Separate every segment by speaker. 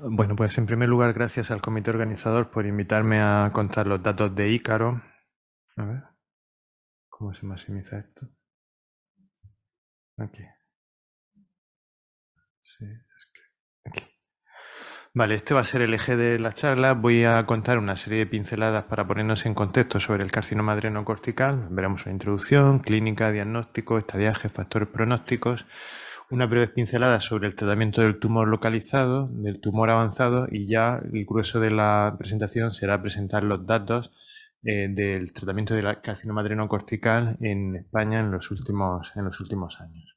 Speaker 1: Bueno, pues en primer lugar, gracias al comité organizador por invitarme a contar los datos de Ícaro. A ver, ¿cómo se maximiza esto? Aquí. Sí, aquí. Vale, este va a ser el eje de la charla. Voy a contar una serie de pinceladas para ponernos en contexto sobre el carcinoma adrenocortical. Veremos una introducción, clínica, diagnóstico, estadiaje, factores pronósticos, una breve pincelada sobre el tratamiento del tumor localizado, del tumor avanzado, y ya el grueso de la presentación será presentar los datos del tratamiento del carcinoma adrenocortical en España en los últimos años.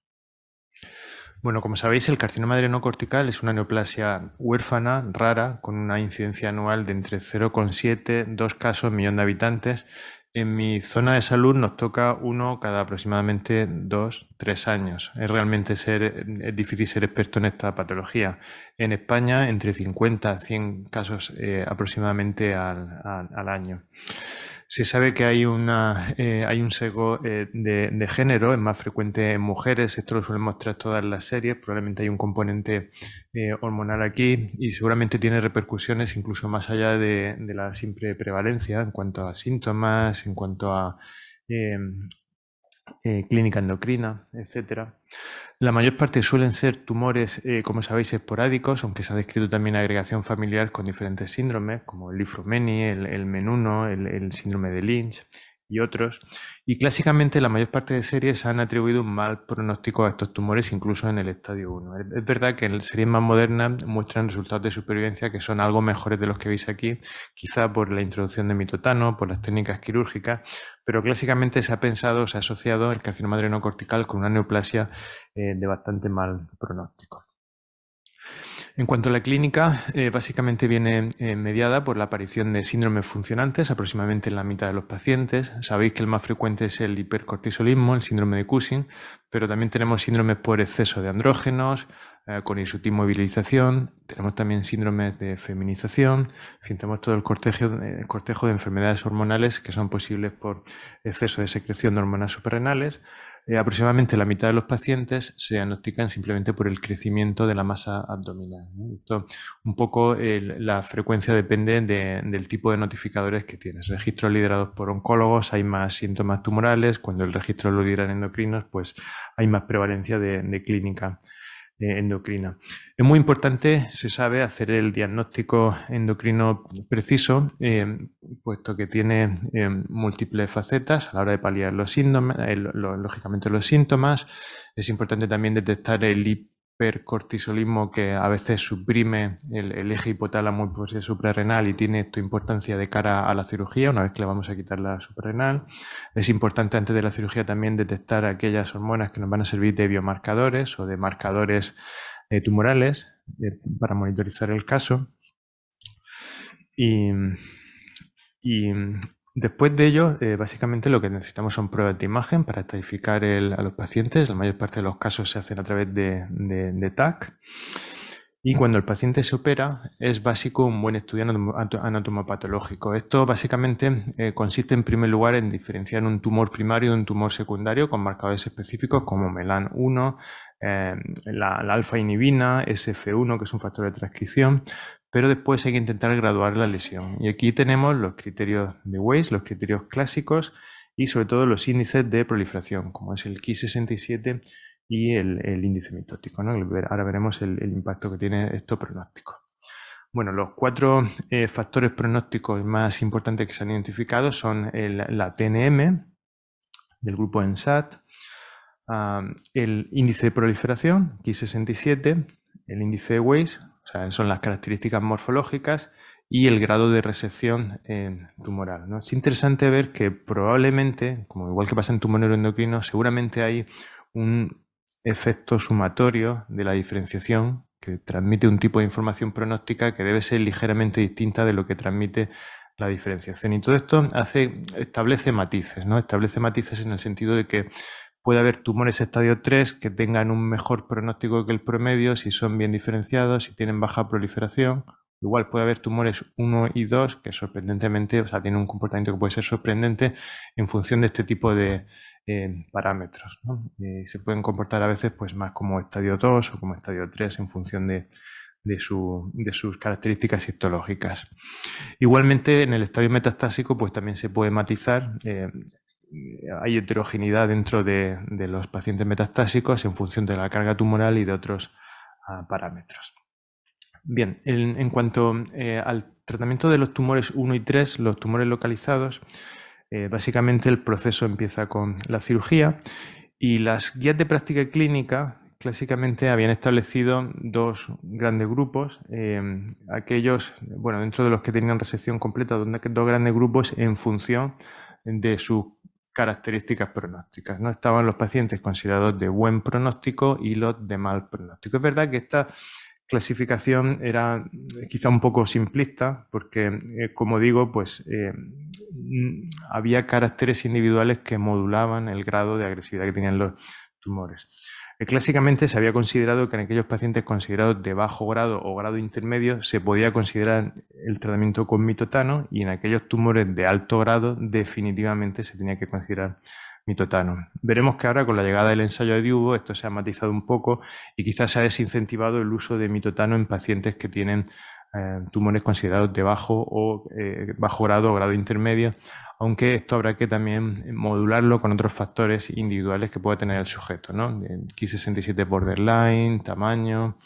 Speaker 1: Bueno, como sabéis, el carcinoma adrenocortical es una neoplasia huérfana, rara, con una incidencia anual de entre 0,7 y 2 casos en millón de habitantes. En mi zona de salud nos toca uno cada aproximadamente 2-3 años. Es difícil ser experto en esta patología. En España, entre 50 a 100 casos aproximadamente al año. Se sabe que hay un sesgo de género, es más frecuente en mujeres, esto lo suelen mostrar todas las series, probablemente hay un componente hormonal aquí y seguramente tiene repercusiones incluso más allá de la simple prevalencia en cuanto a síntomas, en cuanto a clínica endocrina, etcétera. La mayor parte suelen ser tumores, como sabéis, esporádicos, aunque se ha descrito también agregación familiar con diferentes síndromes, como el Li-Fraumeni, el Menuno, el síndrome de Lynch y otros. Y clásicamente la mayor parte de series han atribuido un mal pronóstico a estos tumores, incluso en el estadio 1. Es verdad que en series más modernas muestran resultados de supervivencia que son algo mejores de los que veis aquí, quizá por la introducción de mitotano, por las técnicas quirúrgicas, pero clásicamente se ha pensado, se ha asociado el carcinoma adrenocortical con una neoplasia de bastante mal pronóstico. En cuanto a la clínica, básicamente viene mediada por la aparición de síndromes funcionantes, aproximadamente en la mitad de los pacientes. Sabéis que el más frecuente es el hipercortisolismo, el síndrome de Cushing, pero también tenemos síndromes por exceso de andrógenos, con hirsutismobilización, tenemos también síndromes de feminización, en fin, tenemos todo el cortejo de enfermedades hormonales que son posibles por exceso de secreción de hormonas suprarrenales. Aproximadamente la mitad de los pacientes se diagnostican simplemente por el crecimiento de la masa abdominal, ¿no? Esto, un poco la frecuencia depende del tipo de notificadores que tienes. Registros liderados por oncólogos, hay más síntomas tumorales. Cuando el registro lo lideran endocrinos, pues hay más prevalencia de clínica endocrina. Es muy importante, se sabe, hacer el diagnóstico endocrino preciso, puesto que tiene múltiples facetas a la hora de paliar los síntomas, lógicamente los síntomas. Es importante también detectar el hipercortisolismo que a veces suprime el eje hipotálamo y suprarrenal y tiene esto importancia de cara a la cirugía, una vez que le vamos a quitar la suprarrenal. Es importante antes de la cirugía también detectar aquellas hormonas que nos van a servir de biomarcadores o de marcadores tumorales para monitorizar el caso. Y después de ello, básicamente lo que necesitamos son pruebas de imagen para estadificar a los pacientes. La mayor parte de los casos se hacen a través de TAC. Y cuando el paciente se opera, es básico un buen estudio anatomopatológico. Esto básicamente consiste en primer lugar en diferenciar un tumor primario de un tumor secundario con marcadores específicos como MELAN1, la alfa-inhibina, SF1, que es un factor de transcripción, pero después hay que intentar graduar la lesión. Y aquí tenemos los criterios de Weiss, los criterios clásicos y sobre todo los índices de proliferación, como es el Ki67 y el índice mitótico, ¿no? Ahora veremos el impacto que tiene esto pronóstico. Bueno, los 4 factores pronósticos más importantes que se han identificado son la TNM del grupo ENSAT, el índice de proliferación, Ki67, el índice de Weiss, o sea, son las características morfológicas, y el grado de resección tumoral, ¿no? Es interesante ver que probablemente, como igual que pasa en tumor neuroendocrino, seguramente hay un efecto sumatorio de la diferenciación que transmite un tipo de información pronóstica que debe ser ligeramente distinta de lo que transmite la diferenciación. Y todo esto establece matices, ¿no? Establece matices en el sentido de que puede haber tumores estadio 3 que tengan un mejor pronóstico que el promedio si son bien diferenciados, si tienen baja proliferación. Igual puede haber tumores 1 y 2 que sorprendentemente, o sea, tienen un comportamiento que puede ser sorprendente en función de este tipo de parámetros, ¿no? Se pueden comportar a veces pues, más como estadio 2 o como estadio 3 en función de sus características histológicas. Igualmente, en el estadio metastásico pues, también se puede matizar. Hay heterogeneidad dentro de los pacientes metastásicos en función de la carga tumoral y de otros parámetros. Bien, en cuanto al tratamiento de los tumores 1 y 3, los tumores localizados, básicamente el proceso empieza con la cirugía y las guías de práctica clínica clásicamente habían establecido dos grandes grupos, aquellos, bueno, dentro de los que tenían resección completa, dos grandes grupos en función de sus características pronósticas, ¿no? Estaban los pacientes considerados de buen pronóstico y los de mal pronóstico. Es verdad que esta clasificación era quizá un poco simplista porque, como digo, pues había caracteres individuales que modulaban el grado de agresividad que tenían los tumores. Clásicamente se había considerado que en aquellos pacientes considerados de bajo grado o grado intermedio se podía considerar el tratamiento con mitotano y en aquellos tumores de alto grado definitivamente se tenía que considerar mitotano. Veremos que ahora con la llegada del ensayo Adiuvo esto se ha matizado un poco y quizás se ha desincentivado el uso de mitotano en pacientes que tienen tumores considerados de bajo grado o grado intermedio, aunque esto habrá que también modularlo con otros factores individuales que pueda tener el sujeto, ¿no? Ki67 borderline, tamaño,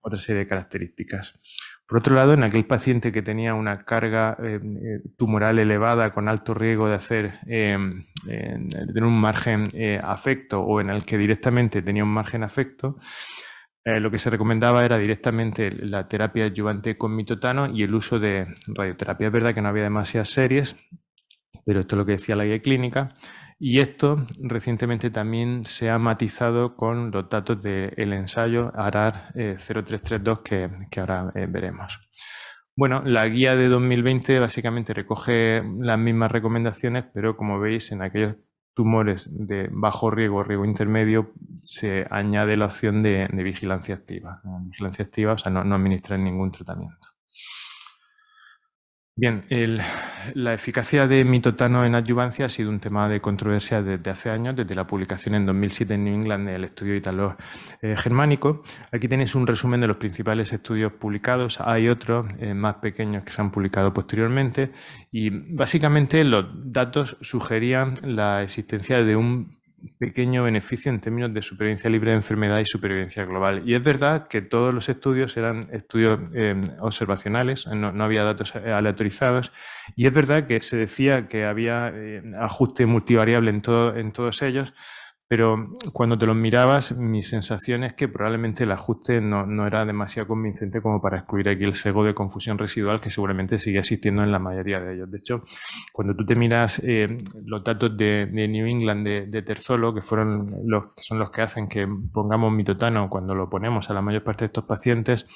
Speaker 1: otra serie de características. Por otro lado, en aquel paciente que tenía una carga tumoral elevada con alto riesgo de tener un margen afecto o en el que directamente tenía un margen afecto, lo que se recomendaba era directamente la terapia adyuvante con mitotano y el uso de radioterapia. Es verdad que no había demasiadas series, pero esto es lo que decía la guía clínica. Y esto recientemente también se ha matizado con los datos del ensayo ARAR 0332 que ahora veremos. Bueno, la guía de 2020 básicamente recoge las mismas recomendaciones, pero como veis, en aquellos tumores de bajo riesgo, riesgo intermedio, se añade la opción de vigilancia activa. Vigilancia activa, o sea, no administrar ningún tratamiento. Bien, la eficacia de mitotano en adyuvancia ha sido un tema de controversia desde hace años, desde la publicación en 2007 en New England del estudio italo-germánico. Aquí tenéis un resumen de los principales estudios publicados. Hay otros más pequeños que se han publicado posteriormente y básicamente los datos sugerían la existencia de un pequeño beneficio en términos de supervivencia libre de enfermedad y supervivencia global. Y es verdad que todos los estudios eran estudios observacionales, no había datos aleatorizados, y es verdad que se decía que había ajuste multivariable en todos ellos, pero cuando te los mirabas, mi sensación es que probablemente el ajuste no era demasiado convincente como para excluir aquí el sesgo de confusión residual que seguramente sigue existiendo en la mayoría de ellos. De hecho, cuando tú te miras los datos de New England de Terzolo, que son los que hacen que pongamos mitotano cuando lo ponemos a la mayor parte de estos pacientes,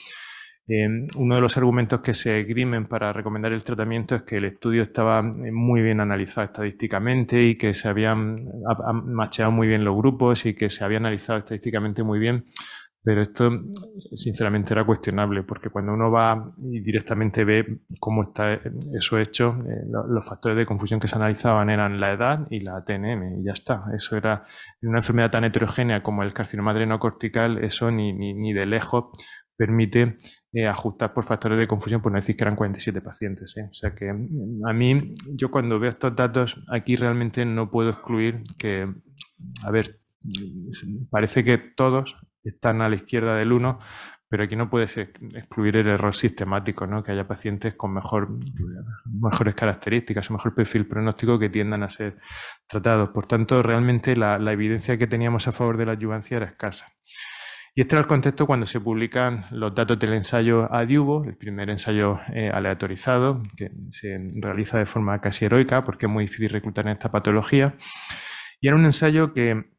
Speaker 1: uno de los argumentos que se esgrimen para recomendar el tratamiento es que el estudio estaba muy bien analizado estadísticamente y que se habían macheado muy bien los grupos y que se había analizado estadísticamente muy bien, pero esto sinceramente era cuestionable porque cuando uno va y directamente ve cómo está eso hecho, los factores de confusión que se analizaban eran la edad y la TNM y ya está. Eso era, en una enfermedad tan heterogénea como el carcinoma adrenocortical, eso ni de lejos permite ajustar por factores de confusión, por no decir que eran 47 pacientes. O sea que a mí, yo cuando veo estos datos, aquí realmente no puedo excluir que, a ver, parece que todos están a la izquierda del 1, pero aquí no puedes excluir el error sistemático, ¿no? Que haya pacientes con mejores características o mejor perfil pronóstico que tiendan a ser tratados. Por tanto, realmente la evidencia que teníamos a favor de la adyuvancia era escasa. Y este era el contexto cuando se publican los datos del ensayo Adiuvo, el primer ensayo aleatorizado, que se realiza de forma casi heroica porque es muy difícil reclutar en esta patología. Y era un ensayo que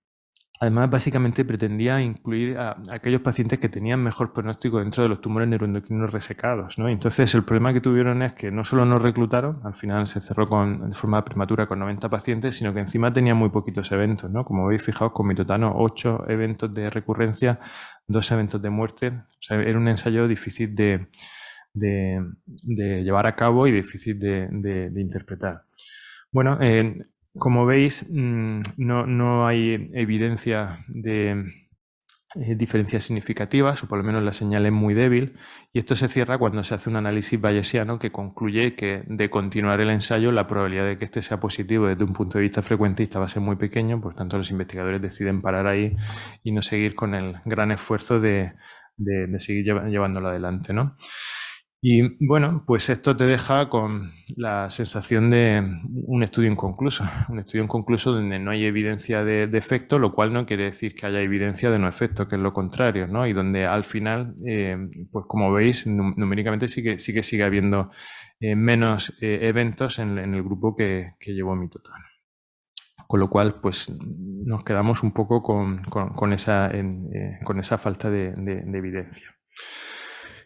Speaker 1: además básicamente pretendía incluir a aquellos pacientes que tenían mejor pronóstico dentro de los tumores neuroendocrinos resecados, ¿no? Entonces el problema que tuvieron es que no solo no reclutaron, al final se cerró de forma prematura con 90 pacientes, sino que encima tenía muy poquitos eventos, ¿no? Como veis, fijaos, con mitotano 8 eventos de recurrencia, 2 eventos de muerte. O sea, era un ensayo difícil de llevar a cabo y difícil de interpretar. Bueno, Como veis, no hay evidencia de diferencias significativas, o por lo menos la señal es muy débil, y esto se cierra cuando se hace un análisis bayesiano que concluye que de continuar el ensayo la probabilidad de que este sea positivo desde un punto de vista frecuentista va a ser muy pequeño, por tanto los investigadores deciden parar ahí y no seguir con el gran esfuerzo de seguir llevándolo adelante, ¿no? Y bueno, pues esto te deja con la sensación de un estudio inconcluso, un estudio inconcluso donde no hay evidencia de efecto, lo cual no quiere decir que haya evidencia de no efecto, que es lo contrario, ¿no? Y donde al final, pues como veis, numéricamente sí que sigue habiendo menos eventos en el grupo que llevó mitotano. Con lo cual, pues nos quedamos un poco con esa falta de evidencia.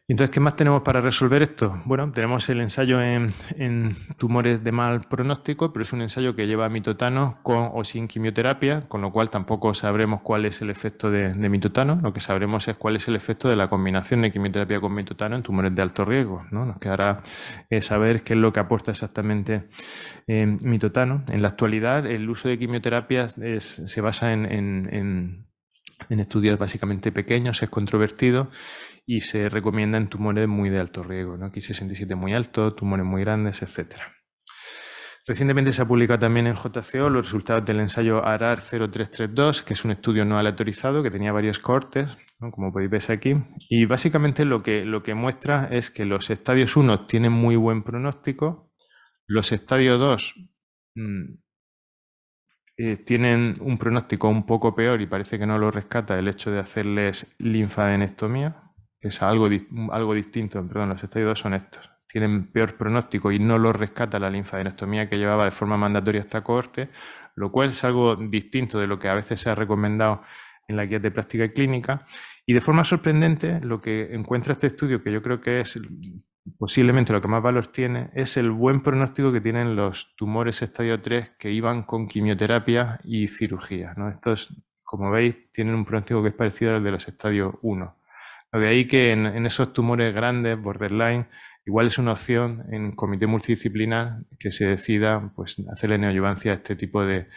Speaker 1: Entonces, ¿qué más tenemos para resolver esto? Bueno, tenemos el ensayo en tumores de mal pronóstico, pero es un ensayo que lleva mitotano con o sin quimioterapia, con lo cual tampoco sabremos cuál es el efecto de mitotano. Lo que sabremos es cuál es el efecto de la combinación de quimioterapia con mitotano en tumores de alto riesgo, ¿no? Nos quedará saber qué es lo que aporta exactamente mitotano. En la actualidad, el uso de quimioterapias se basa en estudios básicamente pequeños, es controvertido y se recomienda en tumores muy de alto riesgo, ¿no? Ki67 muy alto, tumores muy grandes, etc. Recientemente se ha publicado también en JCO los resultados del ensayo ARAR 0332, que es un estudio no aleatorizado que tenía varios cohortes, ¿no? Como podéis ver aquí, y básicamente lo que muestra es que los estadios 1 tienen muy buen pronóstico, los estadios 2 tienen un pronóstico un poco peor y parece que no lo rescata el hecho de hacerles linfadenectomía, que es algo distinto, perdón, los estadios 2 son estos. Tienen peor pronóstico y no lo rescata la linfadenectomía que llevaba de forma mandatoria esta cohorte, lo cual es algo distinto de lo que a veces se ha recomendado en la guía de práctica clínica. Y de forma sorprendente, lo que encuentra este estudio, que yo creo que es posiblemente lo que más valor tiene, es el buen pronóstico que tienen los tumores estadio 3 que iban con quimioterapia y cirugía, ¿no? Estos, como veis, tienen un pronóstico que es parecido al de los estadios 1. De ahí que en esos tumores grandes, borderline, igual es una opción en comité multidisciplinar que se decida pues, hacerle neoadjuvancia a este tipo de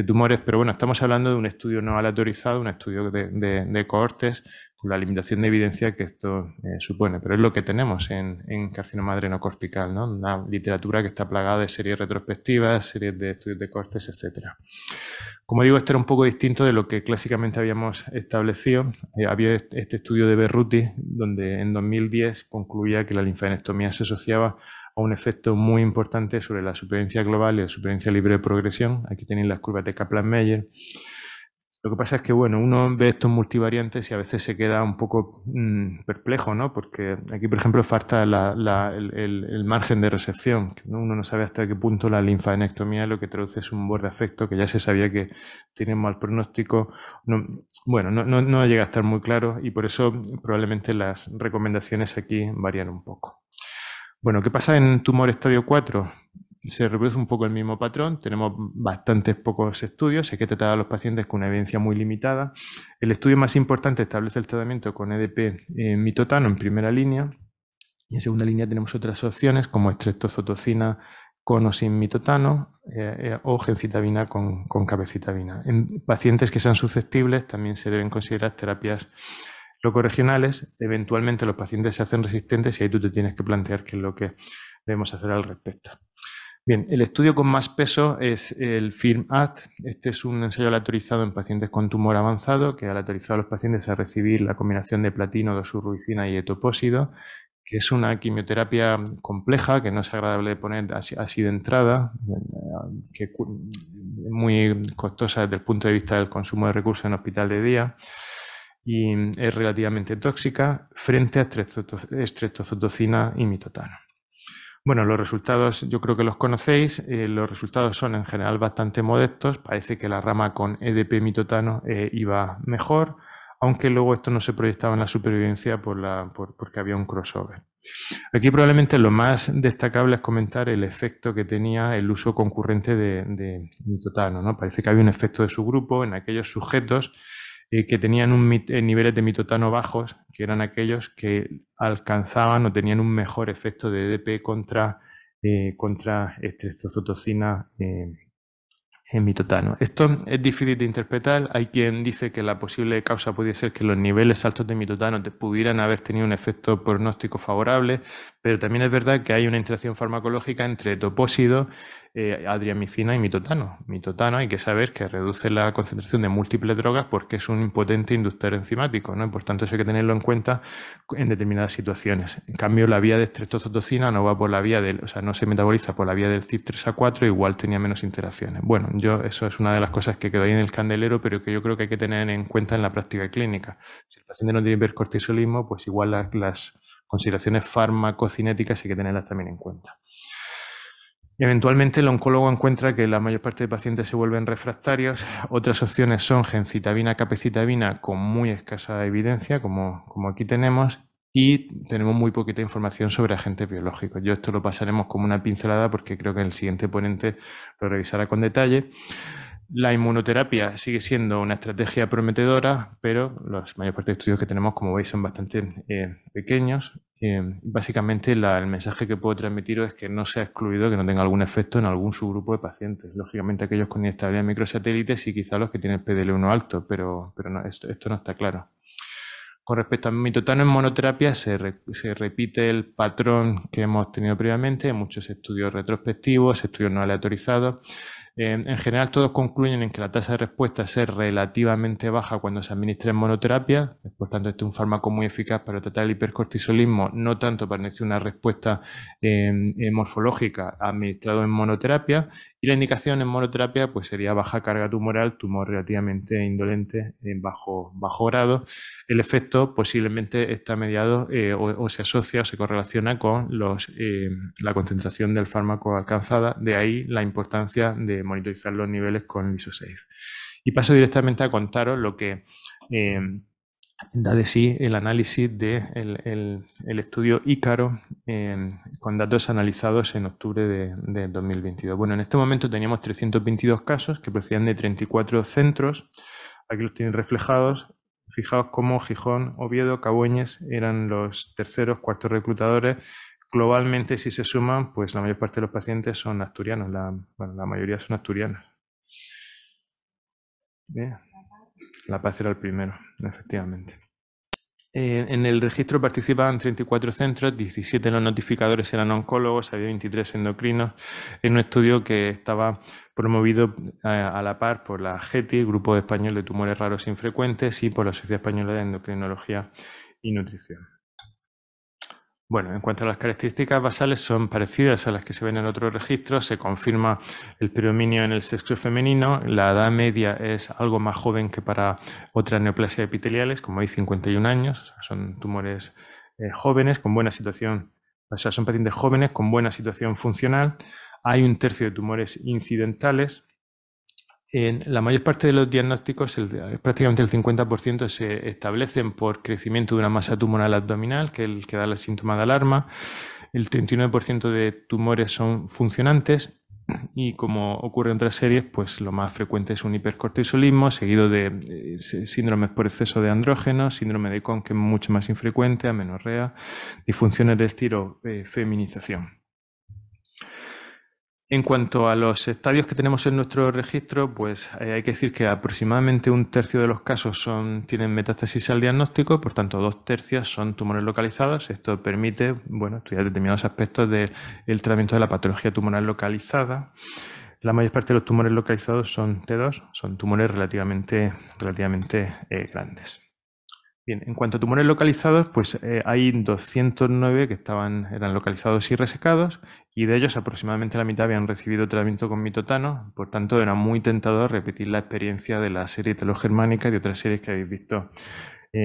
Speaker 1: tumores. Pero bueno, estamos hablando de un estudio no aleatorizado, un estudio de cohortes, con la limitación de evidencia que esto supone. Pero es lo que tenemos en carcinoma adrenocortical, ¿no? Una literatura que está plagada de series retrospectivas, series de estudios de cohortes, etcétera. Como digo, esto era un poco distinto de lo que clásicamente habíamos establecido. Había este estudio de Berruti, donde en 2010 concluía que la linfadenectomía se asociaba a un efecto muy importante sobre la supervivencia global y la supervivencia libre de progresión. Aquí tenéis las curvas de Kaplan-Meier. Lo que pasa es que, bueno, uno ve estos multivariantes y a veces se queda un poco perplejo, ¿no? Porque aquí, por ejemplo, falta el margen de recepción. ¿No? Uno no sabe hasta qué punto la linfadenectomía lo que traduce es un borde afecto, que ya se sabía que tiene mal pronóstico. No llega a estar muy claro y por eso probablemente las recomendaciones aquí varían un poco. Bueno, ¿qué pasa en tumor estadio 4? Se reproduce un poco el mismo patrón, tenemos bastantes pocos estudios, hay que tratar a los pacientes con una evidencia muy limitada. El estudio más importante establece el tratamiento con EDP mitotano en primera línea y en segunda línea tenemos otras opciones como estreptozotocina con o sin mitotano o gencitabina con cabecitabina. En pacientes que sean susceptibles también se deben considerar terapias locorregionales. Eventualmente los pacientes se hacen resistentes y ahí tú te tienes que plantear qué es lo que debemos hacer al respecto. Bien, el estudio con más peso es el FILM-ACT. Este es un ensayo aleatorizado en pacientes con tumor avanzado que ha aleatorizado a los pacientes a recibir la combinación de platino, doxorubicina y etopósido, que es una quimioterapia compleja, que no es agradable de poner así de entrada, que es muy costosa desde el punto de vista del consumo de recursos en hospital de día y es relativamente tóxica frente a estreptozotocina y mitotano. Bueno, los resultados yo creo que los conocéis. Los resultados son en general bastante modestos. Parece que la rama con EDP mitotano iba mejor, aunque luego esto no se proyectaba en la supervivencia porque había un crossover. Aquí probablemente lo más destacable es comentar el efecto que tenía el uso concurrente de mitotano, ¿no? Parece que había un efecto de subgrupo en aquellos sujetos que tenían niveles de mitotano bajos, que eran aquellos que alcanzaban o tenían un mejor efecto de EDP contra estreptozotocina en mitotano. Esto es difícil de interpretar. Hay quien dice que la posible causa podría ser que los niveles altos de mitotano pudieran haber tenido un efecto pronóstico favorable, pero también es verdad que hay una interacción farmacológica entre topósido, adriamicina y mitotano. Mitotano hay que saber que reduce la concentración de múltiples drogas porque es un potente inductor enzimático, ¿no? Por tanto, eso hay que tenerlo en cuenta en determinadas situaciones. En cambio, la vía de estreptozotocina no va por la vía del, o sea, no se metaboliza por la vía del CYP3A4, igual tenía menos interacciones. Bueno, eso es una de las cosas que quedó ahí en el candelero, pero que yo creo que hay que tener en cuenta en la práctica clínica. Si el paciente no tiene hipercortisolismo, pues igual las consideraciones farmacocinéticas hay que tenerlas también en cuenta. Eventualmente el oncólogo encuentra que la mayor parte de pacientes se vuelven refractarios. Otras opciones son gencitabina, capecitabina con muy escasa evidencia, como aquí tenemos, y tenemos muy poquita información sobre agentes biológicos. Yo esto lo pasaremos como una pincelada porque creo que el siguiente ponente lo revisará con detalle. La inmunoterapia sigue siendo una estrategia prometedora, pero la mayor parte de estudios que tenemos, como veis, son bastante pequeños. Básicamente, el mensaje que puedo transmitiros es que no se ha excluido que no tenga algún efecto en algún subgrupo de pacientes. Lógicamente, aquellos con inestabilidad microsatélites y quizá los que tienen PDL1 alto, pero no, esto no está claro. Con respecto a mitotano en monoterapia, se repite el patrón que hemos tenido previamente en muchos estudios retrospectivos, estudios no aleatorizados. En general, todos concluyen en que la tasa de respuesta es relativamente baja cuando se administra en monoterapia. Por tanto, este es un fármaco muy eficaz para tratar el hipercortisolismo, no tanto para administrar una respuesta morfológica administrado en monoterapia. Y la indicación en monoterapia pues, sería baja carga tumoral, tumor relativamente indolente en bajo grado. El efecto posiblemente está mediado o se asocia o se correlaciona con la concentración del fármaco alcanzada. De ahí la importancia de monitorizar los niveles con Lysosafe. Y paso directamente a contaros lo que da de sí el análisis del estudio Ícaro con datos analizados en octubre de 2022. Bueno, en este momento teníamos 322 casos que procedían de 34 centros. Aquí los tienen reflejados. Fijaos cómo Gijón, Oviedo, Cabueñes eran los terceros, cuartos reclutadores. Globalmente, si se suman, pues la mayor parte de los pacientes son asturianos, la mayoría son asturianos. Bien. La Paz era el primero, efectivamente. En el registro participaban 34 centros, 17 de los notificadores eran oncólogos, había 23 endocrinos, en un estudio que estaba promovido a la par por la GETI, Grupo Español de Tumores Raros e Infrecuentes, y por la Sociedad Española de Endocrinología y Nutrición. Bueno, en cuanto a las características basales, son parecidas a las que se ven en otros registros. Se confirma el predominio en el sexo femenino. La edad media es algo más joven que para otras neoplasias epiteliales, como hay 51 años. Son tumores jóvenes con buena situación, o sea, son pacientes jóvenes con buena situación funcional. Hay un tercio de tumores incidentales. En la mayor parte de los diagnósticos, prácticamente el 50%, se establecen por crecimiento de una masa tumoral abdominal, que es el que da el síntoma de alarma. El 39% de tumores son funcionantes y, como ocurre en otras series, pues lo más frecuente es un hipercortisolismo, seguido de síndromes por exceso de andrógenos, síndrome de Con, que es mucho más infrecuente, amenorrea, disfunciones del tiro, feminización. En cuanto a los estadios que tenemos en nuestro registro, pues hay que decir que aproximadamente un tercio de los casos tienen metástasis al diagnóstico, por tanto 2/3 son tumores localizados. Esto permite estudiar determinados aspectos del tratamiento de la patología tumoral localizada. La mayor parte de los tumores localizados son T2, son tumores relativamente grandes. Bien, en cuanto a tumores localizados, pues hay 209 que eran localizados y resecados, y de ellos aproximadamente la mitad habían recibido tratamiento con mitotano. Por tanto, era muy tentador repetir la experiencia de la serie telogermánica y de otras series que habéis visto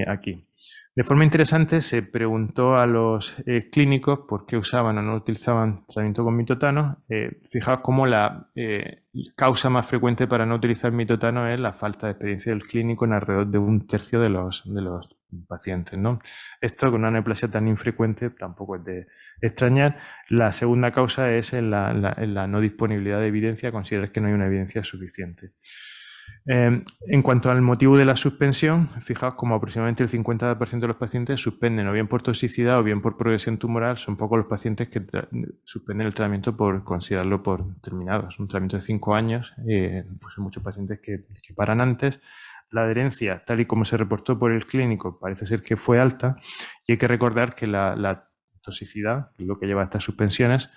Speaker 1: aquí. De forma interesante, se preguntó a los clínicos por qué usaban o no utilizaban tratamiento con mitotano. Fijaos cómo la causa más frecuente para no utilizar mitotano es la falta de experiencia del clínico en alrededor de un tercio de los pacientes, ¿no? Esto, con una neoplasia tan infrecuente, tampoco es de extrañar. La segunda causa es en la no disponibilidad de evidencia, considerar que no hay una evidencia suficiente. En cuanto al motivo de la suspensión, fijaos como aproximadamente el 50% de los pacientes suspenden o bien por toxicidad o bien por progresión tumoral. Son pocos los pacientes que suspenden el tratamiento por considerarlo por terminado. Es un tratamiento de 5 años, pues hay muchos pacientes que paran antes. La adherencia, tal y como se reportó por el clínico, parece ser que fue alta, y hay que recordar que la toxicidad, que es lo que lleva a estas suspensiones,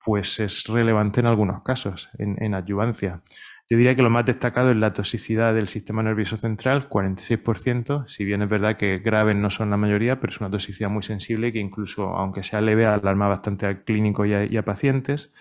Speaker 1: pues es relevante en algunos casos, en adyuvancia. Yo diría que lo más destacado es la toxicidad del sistema nervioso central, 46%, si bien es verdad que graves no son la mayoría, pero es una toxicidad muy sensible que incluso, aunque sea leve, alarma bastante al clínico y a pacientes.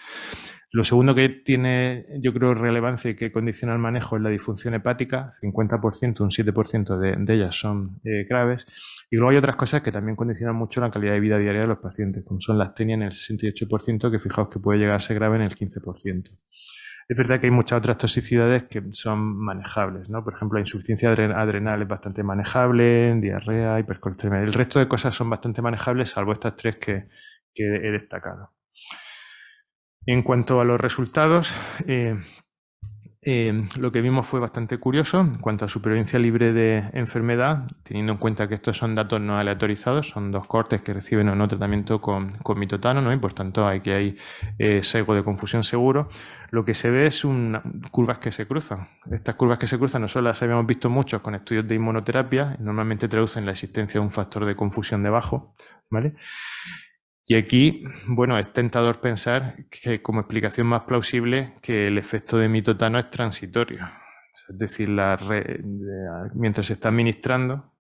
Speaker 1: Lo segundo que tiene, yo creo, relevancia y que condiciona el manejo es la disfunción hepática, 50%, un 7% de ellas son graves. Y luego hay otras cosas que también condicionan mucho la calidad de vida diaria de los pacientes, como son la astenia en el 68%, que fijaos que puede llegar a ser grave en el 15%. Es verdad que hay muchas otras toxicidades que son manejables, ¿no? Por ejemplo, la insuficiencia adrenal es bastante manejable, diarrea, hipercolesterolemia. El resto de cosas son bastante manejables, salvo estas tres que he destacado. En cuanto a los resultados, lo que vimos fue bastante curioso en cuanto a supervivencia libre de enfermedad, teniendo en cuenta que estos son datos no aleatorizados, son 2 cohortes que reciben o no tratamiento con mitotano, ¿no? Y por tanto aquí hay sesgo de confusión seguro. Lo que se ve es curvas que se cruzan. Estas curvas que se cruzan nosotros las habíamos visto muchos con estudios de inmunoterapia, normalmente traducen la existencia de un factor de confusión debajo, ¿vale? Y aquí, bueno, es tentador pensar que como explicación más plausible que el efecto de mitotano es transitorio. Es decir, mientras se está administrando,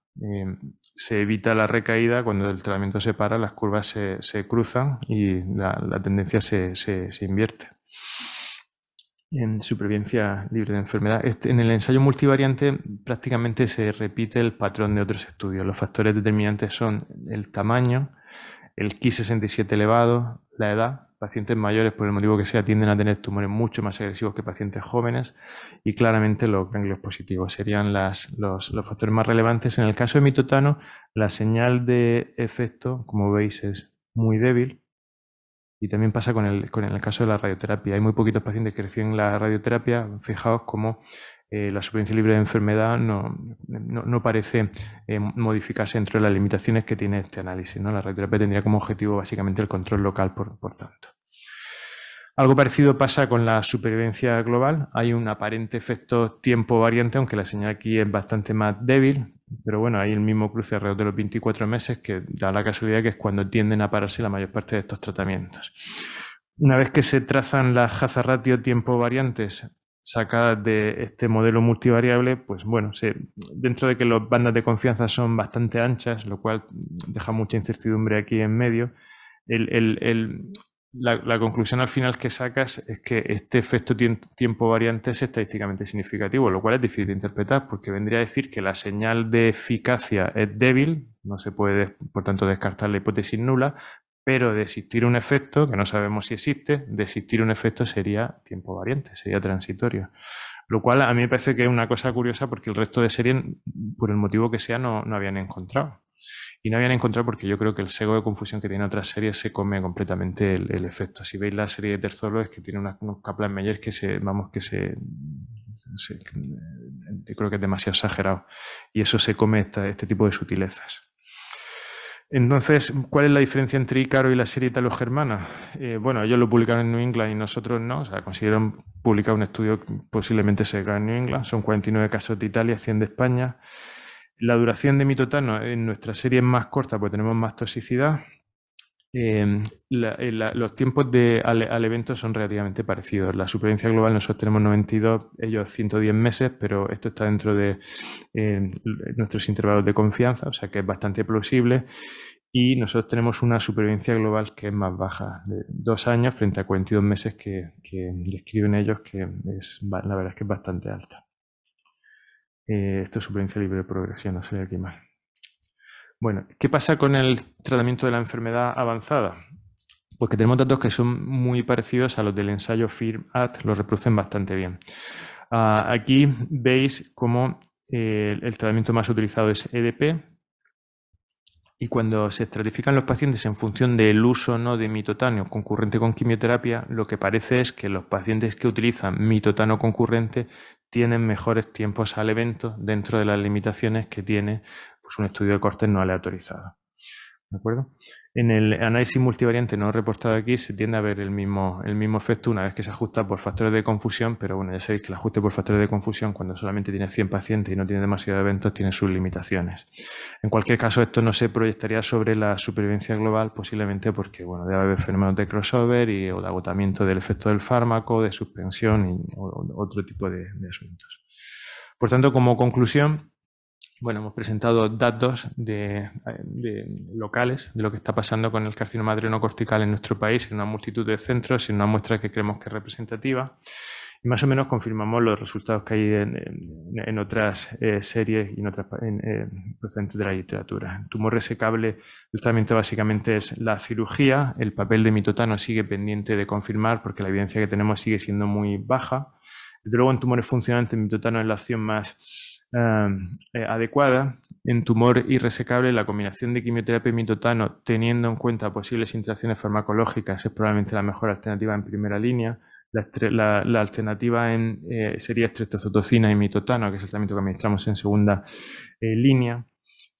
Speaker 1: se evita la recaída. Cuando el tratamiento se para, las curvas se cruzan y la tendencia se invierte. En supervivencia libre de enfermedad. En el ensayo multivariante prácticamente se repite el patrón de otros estudios. Los factores determinantes son el tamaño, el Ki67 elevado, la edad. Pacientes mayores, por el motivo que sea, tienden a tener tumores mucho más agresivos que pacientes jóvenes, y claramente los ganglios positivos serían los factores más relevantes. En el caso de mitotano, la señal de efecto, como veis, es muy débil, y también pasa con el caso de la radioterapia. Hay muy poquitos pacientes que reciben la radioterapia. Fijaos cómo la supervivencia libre de enfermedad no parece modificarse dentro de las limitaciones que tiene este análisis, ¿no? La radioterapia tendría como objetivo básicamente el control local, por tanto. Algo parecido pasa con la supervivencia global. Hay un aparente efecto tiempo variante, aunque la señal aquí es bastante más débil, pero bueno, hay el mismo cruce alrededor de los 24 meses, que da la casualidad que es cuando tienden a pararse la mayor parte de estos tratamientos. Una vez que se trazan las hazard ratio tiempo variantes sacadas de este modelo multivariable, pues bueno, dentro de que las bandas de confianza son bastante anchas, lo cual deja mucha incertidumbre aquí en medio, la conclusión al final que sacas es que este efecto tiempo variante es estadísticamente significativo, lo cual es difícil de interpretar, porque vendría a decir que la señal de eficacia es débil, no se puede, por tanto, descartar la hipótesis nula, pero de existir un efecto, que no sabemos si existe, de existir un efecto sería tiempo variante, sería transitorio. Lo cual a mí me parece que es una cosa curiosa, porque el resto de series, por el motivo que sea, no habían encontrado. Y no habían encontrado porque yo creo que el sesgo de confusión que tiene otras series se come completamente el efecto. Si veis la serie de Terzolo, es que tiene unos Kaplan-Meier que yo creo que es demasiado exagerado. Y eso se come este tipo de sutilezas. Entonces, ¿cuál es la diferencia entre Ícaro y la serie italo-germana? Bueno, ellos lo publicaron en New England y nosotros no. O sea, consiguieron publicar un estudio que posiblemente se haga en New England. Son 49 casos de Italia, 100 de España. La duración de mitotano en nuestra serie es más corta porque tenemos más toxicidad. Los tiempos al evento son relativamente parecidos. La supervivencia global nosotros tenemos 92, ellos 110 meses, pero esto está dentro de nuestros intervalos de confianza, o sea que es bastante plausible. Y nosotros tenemos una supervivencia global que es más baja, de 2 años frente a 42 meses que describen ellos, que la verdad es que es bastante alta. Esto es supervivencia libre de progresión, no se ve aquí más. Bueno, ¿qué pasa con el tratamiento de la enfermedad avanzada? Pues que tenemos datos que son muy parecidos a los del ensayo FIRM-AT, lo reproducen bastante bien. Aquí veis cómo el tratamiento más utilizado es EDP, y cuando se estratifican los pacientes en función del uso o no de mitotano concurrente con quimioterapia, lo que parece es que los pacientes que utilizan mitotano concurrente tienen mejores tiempos al evento dentro de las limitaciones que tiene pues, un estudio de cortes no aleatorizado. ¿De acuerdo? En el análisis multivariante no reportado aquí se tiende a ver el mismo efecto una vez que se ajusta por factores de confusión, pero bueno, ya sabéis que el ajuste por factores de confusión cuando solamente tiene 100 pacientes y no tiene demasiados eventos tiene sus limitaciones. En cualquier caso, esto no se proyectaría sobre la supervivencia global, posiblemente porque bueno, debe haber fenómenos de crossover o de agotamiento del efecto del fármaco, de suspensión o otro tipo de asuntos. Por tanto, como conclusión, bueno, hemos presentado datos locales de lo que está pasando con el carcinoma adrenocortical en nuestro país, en una multitud de centros, en una muestra que creemos que es representativa. Y más o menos confirmamos los resultados que hay en otras series y procedentes de la literatura. En tumor resecable, el tratamiento básicamente es la cirugía. El papel de mitotano sigue pendiente de confirmar porque la evidencia que tenemos sigue siendo muy baja. Desde luego, en tumores funcionantes, mitotano es la opción más adecuada. En tumor irresecable, la combinación de quimioterapia y mitotano, teniendo en cuenta posibles interacciones farmacológicas, es probablemente la mejor alternativa en primera línea. La alternativa sería estreptozotocina y mitotano, que es el tratamiento que administramos en segunda línea.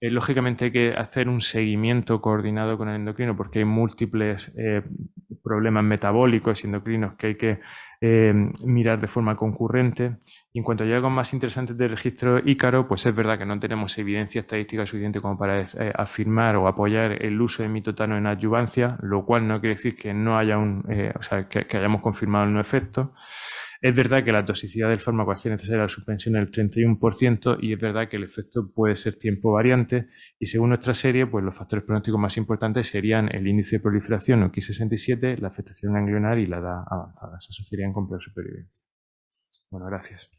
Speaker 1: Lógicamente hay que hacer un seguimiento coordinado con el endocrino porque hay múltiples problemas metabólicos y endocrinos que hay que mirar de forma concurrente. Y en cuanto a hallazgos más interesantes del registro Ícaro, pues es verdad que no tenemos evidencia estadística suficiente como para afirmar o apoyar el uso de mitotano en adyuvancia, lo cual no quiere decir que no haya que hayamos confirmado el no efecto. Es verdad que la toxicidad del fármaco hace necesaria la suspensión del 31% y es verdad que el efecto puede ser tiempo variante y según nuestra serie, pues los factores pronósticos más importantes serían el índice de proliferación o Ki67, la afectación ganglionar y la edad avanzada. Se asociarían con peor supervivencia. Bueno, gracias.